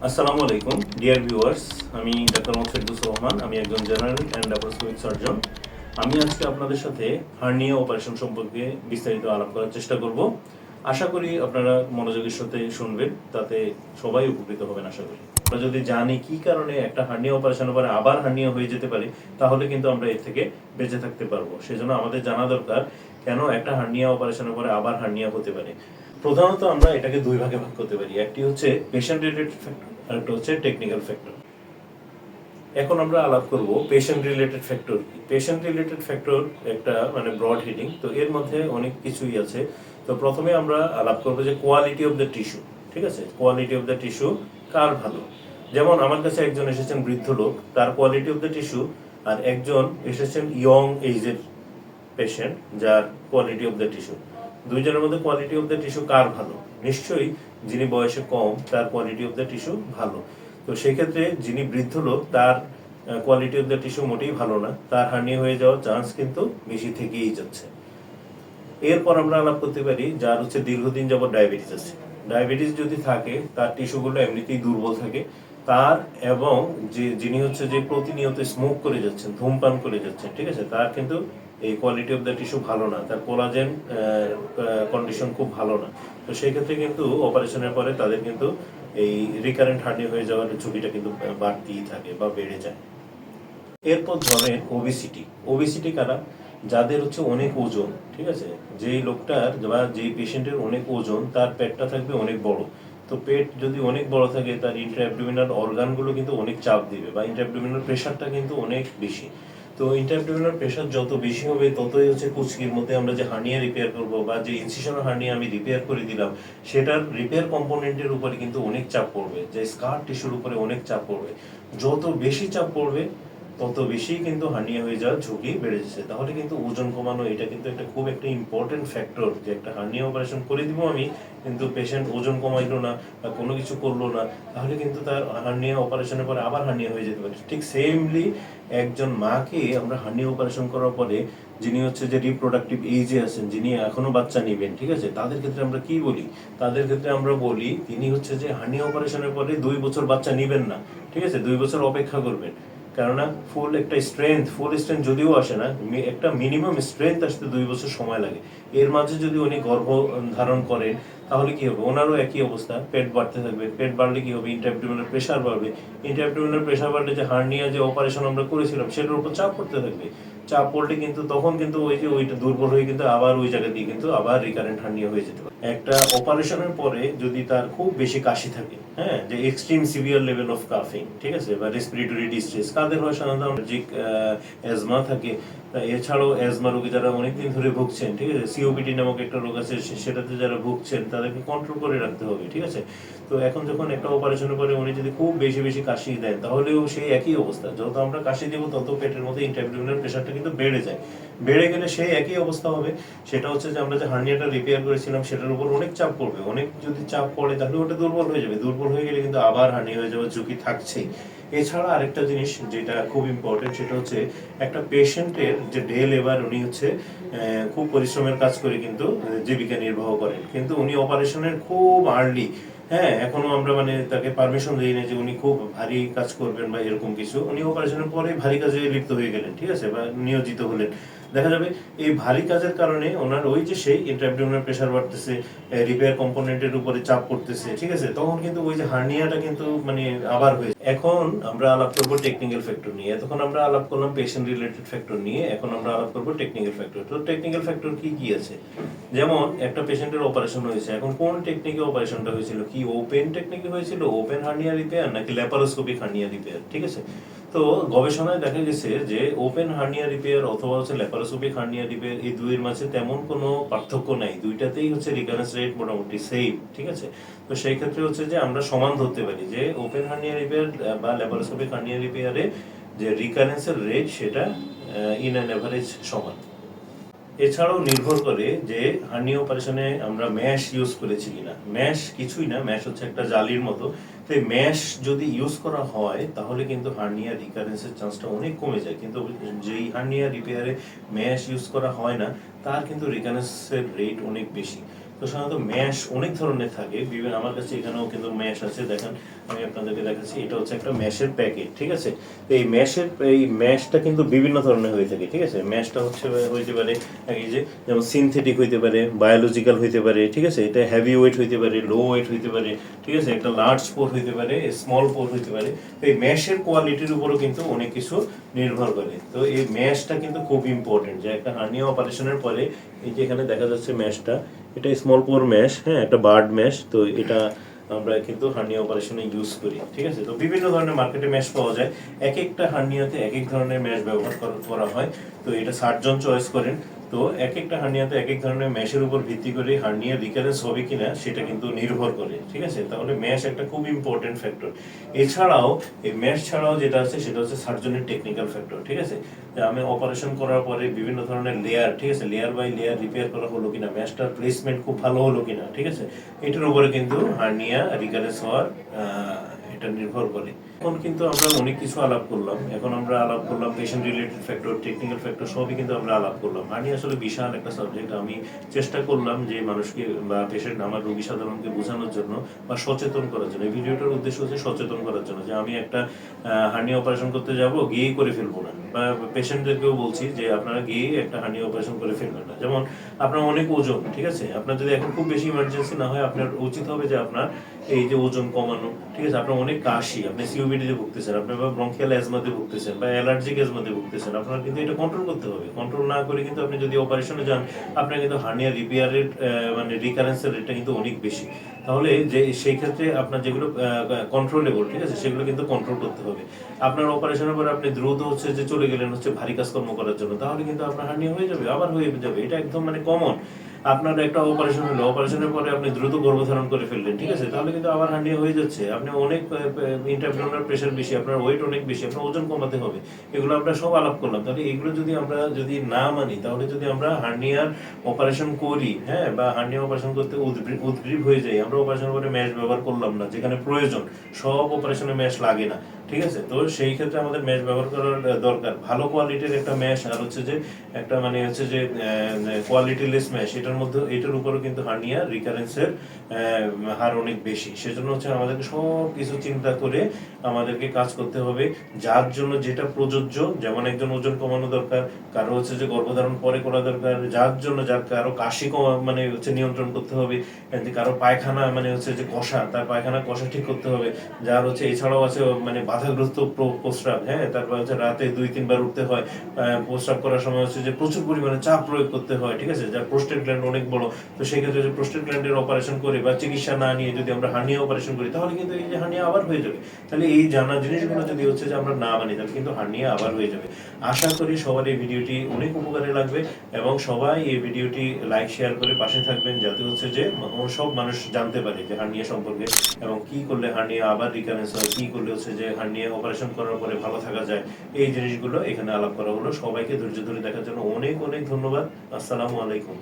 আসসালামু আলাইকুম dear viewers, আমি ডাক্তার মোহাম্মদ রহমান। আমি একজন জেনারেল অ্যান্ড ল্যাপারোস্কোপিক সার্জন। আমি আজকে আপনাদের সাথে হার্নিয়া অপারেশন সম্পর্কে বিস্তারিত আলাপ করার চেষ্টা করব। আশা করি আপনারা মনোযোগের সাথে শুনবেন, তাতে সবাই উপকৃত হবেন আশা করি। আমরা যদি জানি কি কারণে একটা হার্নিয়া অপারেশনের পরে আবার হার্নিয়া হয়ে যেতে পারে, তাহলে কিন্তু আমরা এর থেকে বেঁচে থাকতে পারবো। সেজন্য আমাদের জানা দরকার কেন একটা হার্নিয়া অপারেশনের পরে আবার হার্নিয়া হতে পারে। প্রধানত আমরা এটাকে দুই ভাগে ভাগ করতে পারি। একটি হচ্ছে পেশেন্ট রিলেটেড ফ্যাক্টর আর একটা হচ্ছে টেকনিক্যাল ফ্যাক্টর। এখন আমরা আলাপ করব পেশেন্ট রিলেটেড ফ্যাক্টর কি। পেশেন্ট রিলেটেড ফ্যাক্টর একটা ব্রড হেডিং, তো এর মধ্যে অনেক কিছুই আছে। তো প্রথমে আমরা আলাপ করব যে কোয়ালিটি অফ দ্য টিস্যু। ঠিক আছে, কোয়ালিটি অফ দ্য টিস্যু কার ভালো। যেমন আমার কাছে একজন এসেছেন বৃদ্ধ লোক, তার কোয়ালিটি অফ দ্য টিস্যু, আর একজন এসেছেন ইয়ং এইজের পেশেন্ট, যার কোয়ালিটি অফ দ্য টিস্যু। দুইজনের মধ্যে কোয়ালিটি অফ দ্য টিস্যু কার ভালো? নিশ্চয়ই যিনি বয়সে কম তার কোয়ালিটি অফ দ্য টিস্যু ভালো। তো সেই ক্ষেত্রে যিনি বৃদ্ধ লোক তার কোয়ালিটি অফ দ্য টিস্যু মোটেই ভালো না, তার হার্নিয়া হয়ে যাওয়ার চান্স কিন্তু বেশি থেকেই যাচ্ছে। এরপর আমরা আলাপ করতে পারি যার হচ্ছে দীর্ঘদিন যাবত ডায়াবেটিস আছে। ডায়াবেটিস যদি থাকে, তার টিস্যুগুলো এমনিতেই দুর্বল থাকে। তার এবং যিনি হচ্ছে যে প্রতিনিয়ত স্মোক করে যাচ্ছেন, ধূমপান করে যাচ্ছেন, ঠিক আছে, তার কিন্তু এই কোয়ালিটি অফ দ্য টিস্যু ভালো না, তার কোলাজেন কন্ডিশন খুব ভালো না। তো সেই ক্ষেত্রে কিন্তু অপারেশনের পরে তাদের কিন্তু এই রিকারেন্ট হার্নিয়া হয়ে যাওয়ার ঝুঁকিটা কিন্তু বাড়তেই থাকে বা বেড়ে যায়। এরপর ধরেন ওবেসিটি। ওবেসিটি কারা? যাদের হচ্ছে অনেক ওজন, ঠিক আছে, যেই লোকটার বা যেই পেশেন্টের অনেক ওজন, তার পেটটা থাকবে অনেক বড়। তো পেট যদি অনেক বড় থাকে, তার ইন্ট্রাঅ্যাবডোমিনাল অর্গানগুলো কিন্তু অনেক চাপ দিবে, বা ইন্ট্রাঅ্যাবডোমিনাল প্রেশারটা কিন্তু অনেক বেশি। তো ইন্ট্রাঅ্যাবডোমিনাল প্রেশার যত বেশি হবে, ততই হচ্ছে কুচকির মধ্যে আমরা যে হার্নিয়া রিপেয়ার করব, বা যে ইনসিশনাল হার্নিয়া আমি রিপেয়ার করে দিলাম, সেটার রিপেয়ার কম্পোনেন্টের উপরে কিন্তু অনেক চাপ পড়বে, যে স্কার টিস্যুর উপরে অনেক চাপ পড়বে। যত বেশি চাপ পড়বে, তত বেশি কিন্তু হার্নিয়া হয়ে যাওয়ার ঝুঁকি বেড়ে যাচ্ছে। তাহলে কিন্তু ওজন কমানো এটা কিন্তু খুব একটা ইম্পর্টেন্ট ফ্যাক্টর। যে একটা হার্নিয়া অপারেশন করে দিব আমি, কিন্তু পেশেন্ট ওজন কমাইলো না বা কোনো কিছু করলো না, তাহলে কিন্তু তার হার্নিয়া অপারেশনের পরে আবার হার্নিয়া হয়ে যেতে পারে। ঠিক সেমলি একজন মাকে আমরা হার্নিয়া অপারেশন করার পরে, যিনি হচ্ছে যে রিপ্রোডাক্টিভ এইজে আছেন, যিনি এখনো বাচ্চা নেবেন, ঠিক আছে, তাদের ক্ষেত্রে আমরা কি বলি? তাদের ক্ষেত্রে আমরা বলি তিনি হচ্ছে যে হার্নিয়া অপারেশনের পরে 2 বছর বাচ্চা নেবেন না, ঠিক আছে, 2 বছর অপেক্ষা করবেন। কেননা ফুল স্ট্রেংথ যদিও আসে না, একটা মিনিমাম স্ট্রেংথ আসতে 2 বছর সময় লাগে। এর মাঝে যদি উনি গর্ভ ধারণ করেন, তাহলে কি হবে? ওনারও একই অবস্থা, পেট বাড়তে থাকবে। পেট বাড়লে কি হবে? ইন্ট্রাঅ্যাবডোমিনাল প্রেশার বাড়বে। ইন্ট্রাঅ্যাবডোমিনাল প্রেশার বাড়লে যে হার্নিয়া যে অপারেশন আমরা করেছিলাম, সেটার উপর চাপ পড়তে থাকবে। চাপ পড়লে কিন্তু তখন কিন্তু ওইটা দুর্বল হয়ে কিন্তু আবার ওই জায়গা দিয়ে কিন্তু আবার রিকারেন্ট হার্নিয়া হয়ে যেতে পারে। একটা অপারেশনের পরে যদি তার খুব বেশি কাশি থাকে, হ্যাঁ, যে এক্সট্রিম সিভিয়ার লেভেল অফ কাফিং, ঠিক আছে, বা রেসপিরেটরি ডিস্ট্রেস, কাদের হয়? সাধারণত অ্যাজমা থাকে। এছাড়াও অ্যাজমা রোগী যারা অনেকদিন ধরে ভুগছেন, ঠিক আছে, সিওপিডি নামক একটা রোগ আছে, সেটাতে যারা ভুগছেন তাদেরকে কন্ট্রোল করে রাখতে হবে, ঠিক আছে। তো এখন যখন একটা অপারেশনের পরে উনি যদি খুব বেশি বেশি কাশি দেন, তাহলেও সেই একই অবস্থা। যত আমরা কাশি দেবো, তত পেটের মধ্যে ইন্ট্রাঅ্যাবডোমিনাল প্রেশারটা কিন্তু বেড়ে যায়। বেড়ে গেলে সেই একই অবস্থা হবে। সেটা হচ্ছে যে আমরা যে হার্নিয়াটা রিপেয়ার করেছিলাম, সেটার উপর অনেক চাপ পড়বে। অনেক যদি চাপ পড়ে, তাহলে ওটা দুর্বল হয়ে যাবে। দুর্বল হয়ে গেলে কিন্তু আবার হার্নিয়া হয়ে যাওয়ার ঝুঁকি থাকছেই। এছাড়া আরেকটা জিনিস যেটা খুব ইম্পর্টেন্ট, সেটা হচ্ছে একটা পেশেন্টের যে ডে লেবার, উনি হচ্ছে খুব পরিশ্রমের কাজ করে কিন্তু জীবিকা নির্বাহ করেন, কিন্তু উনি অপারেশনের খুব আর্লি, হ্যাঁ, এখনো আমরা তাকে পারমিশন দিই না যে উনি খুব ভারী কাজ করবেন বা এরকম কিছু। উনি অপারেশনের পরে ভারী কাজে লিপ্ত হয়ে গেলেন, ঠিক আছে, বা নিয়োজিত হলেন। দেখা যাবে এই ভারী কাজের কারণে ওনার ওই যে সেই ইন্ট্রাঅ্যাবডোমিনাল প্রেশার বাড়তেছে, রিপেয়ার কম্পোনেন্টের উপরে চাপ পড়তেছে, ঠিক আছে, তখন কিন্তু ওই যে হার্নিয়াটা কিন্তু আবার হয়েছে। এখন আমরা আলাপ করবো টেকনিক্যাল ফ্যাক্টর নিয়ে। এতক্ষণ আমরা আলাপ করলাম পেশেন্ট রিলেটেড ফ্যাক্টর নিয়ে, এখন আমরা আলাপ করবো টেকনিক্যাল ফ্যাক্টর। তো টেকনিক্যাল ফ্যাক্টর কি কি আছে? যেমন একটা পেশেন্টের অপারেশন হয়েছে, এখন কোন টেকনিকে অপারেশনটা হয়েছিল? কি ওপেন টেকনিকে হয়েছিল, ওপেন হার্নিয়া রিপেয়ার, নাকি ল্যাপারোস্কোপিক হার্নিয়া রিপেয়ার, ঠিক আছে। তো গবেষণায় দেখা গেছে যে ওপেন হার্নিয়া রিপেয়ার অথবা হচ্ছে ল্যাপারোস্কোপিক হার্নিয়া রিপেয়ার, এই দুইয়ের মাঝে তেমন কোনো পার্থক্য নাই। দুইটাতেই হচ্ছে রিকারেন্স রেট মোটামুটি সেম, ঠিক আছে। তো সেই ক্ষেত্রে হচ্ছে যে আমরা সমান ধরতে পারি যে ওপেন হার্নিয়া রিপেয়ার বা ল্যাপারোস্কোপিক হার্নিয়া রিপেয়ারে যে রিকারেন্সের রেট, সেটা ইন অ্যান এভারেজ সমান। এছাড়াও নির্ভর করে যে হার্নিয়া অপারেশনে আমরা ম্যাশ ইউজ করেছি কিনা। ম্যাশ কিছুই না, ম্যাশ হচ্ছে একটা জালির মতো। তো ম্যাশ যদি ইউজ করা হয়, তাহলে কিন্তু হার্নিয়া রিকারেন্সের চান্সটা অনেক কমে যায়। কিন্তু যেই হার্নিয়া রিপেয়ারে ম্যাশ ইউজ করা হয় না, তার কিন্তু রিকারেন্সের রেট অনেক বেশি। তো সাধারণত ম্যাশ অনেক ধরনের থাকে, বিভিন্ন আমার কাছে এখানেও কিন্তু ম্যাশ আছে, দেখেন আমি আপনাদেরকে দেখাচ্ছি। এটা হচ্ছে একটা ম্যাশের প্যাকেট, ঠিক আছে। তো এই ম্যাশটা কিন্তু বিভিন্ন ধরনের হয়ে থাকে, ঠিক আছে। ম্যাশটা হইতে পারে এই যে যেমন সিনথেটিক হইতে পারে, বায়োলজিক্যাল হইতে পারে, ঠিক আছে। এটা হেভি ওয়েট হইতে পারে, লো ওয়েট হইতে পারে, ঠিক আছে। একটা লার্জ পোর হইতে পারে, স্মল পোর হইতে পারে। তো এই ম্যাশের কোয়ালিটির উপরও কিন্তু অনেক কিছু নির্ভর করে। তো এই ম্যাশটা কিন্তু খুব ইম্পর্টেন্ট, যে একটা হার্নিয়া অপারেশনের পরে এই যে এখানে দেখা যাচ্ছে ম্যাশটা, এটা স্মল পোর ম্যাশ, হ্যাঁ, একটা বার্ড ম্যাশ। তো এটা আমরা কিন্তু হার্নিয়া অপারেশনে ইউজ করি, ঠিক আছে। তো বিভিন্ন ধরনের মার্কেটে ম্যাশ পাওয়া যায়, এক একটা হার্নিয়াতে এক এক ধরনের ম্যাশ ব্যবহার করা হয়। তো এটা সার্জন চয়েস করেন। তো এক একটা হার্নিয়াতে এক এক ধরনের ম্যাশের উপর ভিত্তি করে হার্নিয়া রিকারেন্স হবে কিনা সেটা কিন্তু নির্ভর করে, ঠিক আছে। তাহলে ম্যাশ একটা খুব ইম্পর্টেন্ট ফ্যাক্টর। এছাড়াও এই ম্যাশ ছাড়াও যেটা আছে সেটা হচ্ছে সার্জনের টেকনিক্যাল ফ্যাক্টর, ঠিক আছে। আমি অপারেশন করার পরে বিভিন্ন ধরনের লেয়ার, ঠিক আছে, লেয়ার বাই লেয়ার রিপেয়ার করা হলো কিনা, ম্যাশটার প্লেসমেন্ট খুব ভালো হলো কিনা, ঠিক আছে। এটার উপরে কিন্তু হার্নিয়া রিকারেন্স হওয়ার এটা নির্ভর করে। এখন কিন্তু আমরা অনেক কিছু আলাপ করলাম, এখন আমরা আলাপ করলাম patient related factor, technical factor, সবই কিন্তু আমরা আলাপ করলাম। হার্নিয়া আসলে বিশাল একটা সাবজেক্ট। আমি চেষ্টা করলাম যে মানুষকে বা পেশেন্ট, আমার রোগী সাধারণকে বোঝানোর জন্য বা সচেতন করার জন্য। এই ভিডিওটার উদ্দেশ্য হচ্ছে সচেতন করার জন্য, যে আমি একটা হার্নিয়া অপারেশন করতে যাব, গিয়েই করে ফেলবো না। বা পেশেন্টদেরকেও বলছি যে আপনারা গিয়ে একটা হার্নিয়া অপারেশন করে ফেলবেন না। যেমন আপনার অনেক ওজন, ঠিক আছে, আপনার যদি এখন খুব বেশি ইমার্জেন্সি না হয়, আপনার উচিত হবে যে আপনার এই যে ওজন কমানো, ঠিক আছে। আপনার অনেক কাশি, আপনি সিওপিডি তে ভুগতেছেন, আপনি বা ব্রঙ্কিয়াল অ্যাজমাতে ভুগতেছেন বা অ্যালার্জিক অ্যাজমাতে ভুগতেছেন, আপনার কিন্তু এটা কন্ট্রোল করতে হবে। কন্ট্রোল না করে কিন্তু আপনি যদি অপারেশনে যান, আপনার কিন্তু হার্নিয়া রিপেয়ারের মানে রিকারেন্সের রেটটা কিন্তু অনেক বেশি। তাহলে যে সেই ক্ষেত্রে আপনার যেগুলো কন্ট্রোলেবল, ঠিক আছে, সেগুলো কিন্তু কন্ট্রোল করতে হবে। আপনার অপারেশনের পরে আপনি দ্রুত হচ্ছে যে চলে গেলেন হচ্ছে ভারী কাজকর্ম করার জন্য, তাহলে কিন্তু আপনার হার্নিয়া হয়ে যাবে, আবার হয়ে যাবে। এটা একদম মানে কমন। আপনার একটা অপারেশন হলো, অপারেশনের পরে আপনি দ্রুত গর্ভধারণ করে ফেললেন, ঠিক আছে, তাহলে কিন্তু আবার হার্নিয়া হয়ে যাচ্ছে। আপনি অনেক ইন্টারভিউনার প্রেশার বেশি, আপনার ওয়েট অনেক বেশি, আপনার ওজন কমাতে হবে। এগুলো আমরা সব আলাপ করলাম। তাহলে এগুলো যদি আমরা না মানি, তাহলে যদি আমরা হার্নিয়ার অপারেশন করি, হ্যাঁ, বা হার্নিয়া অপারেশন করতে উদ্গ্রীব হয়ে যাই, আমরা অপারেশনের পরে ম্যাশ ব্যবহার করলাম না, যেখানে প্রয়োজন। সব অপারেশনে ম্যাশ লাগে না, ঠিক আছে। তো সেই ক্ষেত্রে আমাদের ম্যাশ ব্যবহার করার দরকার। ভালো কোয়ালিটির একটা ম্যাশ আর হচ্ছে যে একটা মানে হচ্ছে যে কোয়ালিটিলেস ম্যাশ, এটার উপরও কিন্তু হার্নিয়া রিকারেন্সের হার অনেক বেশি। সেজন্য হচ্ছে আমাদেরকে সব কিছু চিন্তা করে আমাদেরকে কাজ করতে হবে, যার জন্য যেটা প্রযোজ্য। যেমন একজন ওজন কমানো দরকার, কারো হচ্ছে যে গর্ভধারণ পরে করা দরকার, যার জন্য কারো কাশি মানে হচ্ছে নিয়ন্ত্রণ করতে হবে, কারো পায়খানা মানে হচ্ছে যে কষা, তার পায়খানা কষা ঠিক করতে হবে, যার হচ্ছে এছাড়াও আছে মানে বাধাগ্রস্ত প্রস্রাব, হ্যাঁ, তারপর হচ্ছে রাতে 2-3 বার উঠতে হয়, প্রস্রাব করার সময় হচ্ছে যে প্রচুর পরিমাণে চাপ প্রয়োগ করতে হয়, ঠিক আছে, যার প্রোস্টেট গ্ল্যান্ড অনেক বড়। তো সেই ক্ষেত্রে যে প্রোস্টেট গ্ল্যান্ডের অপারেশন করে বা চিকিৎসা না নিয়ে যদি আমরা হার্নিয়া অপারেশন করি, তাহলে কিন্তু এই যে হার্নিয়া আবার হয়ে যাবে। তাহলে এই জানা জিনিসগুলো যদি হচ্ছে যে আমরা না মানি, তাহলে কিন্তু হার্নিয়া আবার হয়ে যাবে। আশা করি সবার এই ভিডিওটি অনেক উপকারে লাগবে, এবং সবাই এই ভিডিওটি লাইক শেয়ার করে পাশে থাকবেন, যাতে হচ্ছে যে সব মানুষ জানতে পারে যে হার্নিয়া সম্পর্কে, এবং কি করলে হার্নিয়া আবার রিকারেন্স হয়, কি করলে হচ্ছে যে হার্নিয়া অপারেশন করার পরে ভালো থাকা যায়। এই জিনিসগুলো এখানে আলাপ করা হলো। সবাইকে ধৈর্য ধরে দেখার জন্য অনেক অনেক ধন্যবাদ। আসসালামু আলাইকুম।